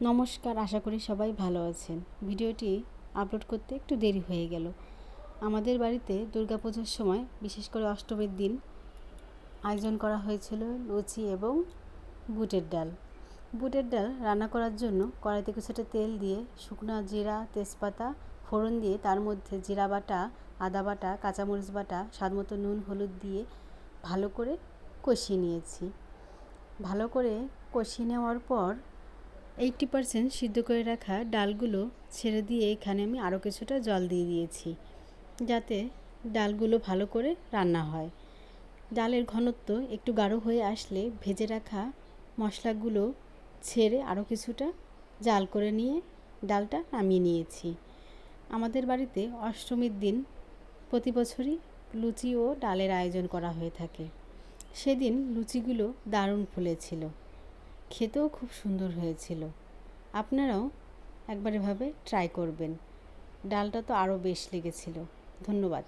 নমস্কার, আশা করি সবাই ভালো আছেন। ভিডিওটি আপলোড করতে একটু দেরি হয়ে গেল। আমাদের বাড়িতে দুর্গাপূজার সময় বিশেষ করে অষ্টমীর দিন আয়োজন করা হয়েছিল লুচি এবং বুটের ডাল। বুটের ডাল রান্না করার জন্য কড়াইতে কিছুটা তেল দিয়ে শুকনো জিরা, তেজপাতা ফোড়ন দিয়ে তার মধ্যে জিরা বাটা, আদা বাটা, কাঁচামরিচ বাটা, স্বাদমতো নুন হলুদ দিয়ে ভালো করে কষিয়ে নিয়েছি। ভালো করে কষিয়ে নেওয়ার পর 80% সিদ্ধ করে রাখা ডালগুলো ছেড়ে দিয়ে এখানে আমি আরও কিছুটা জল দিয়ে দিয়েছি, যাতে ডালগুলো ভালো করে রান্না হয়। ডালের ঘনত্ব একটু গাঢ় হয়ে আসলে ভেজে রাখা মশলাগুলো ছেড়ে আরও কিছুটা জাল করে নিয়ে ডালটা নামিয়ে নিয়েছি। আমাদের বাড়িতে অষ্টমীর দিন প্রতি বছরই লুচি ও ডালের আয়োজন করা হয়ে থাকে। সেদিন লুচিগুলো দারুণ ফুলেছিল, খেতেও খুব সুন্দর হয়েছিল। আপনারাও একবার এভাবে ট্রাই করবেন। ডালটা তো আরও বেশ লেগেছিল। ধন্যবাদ।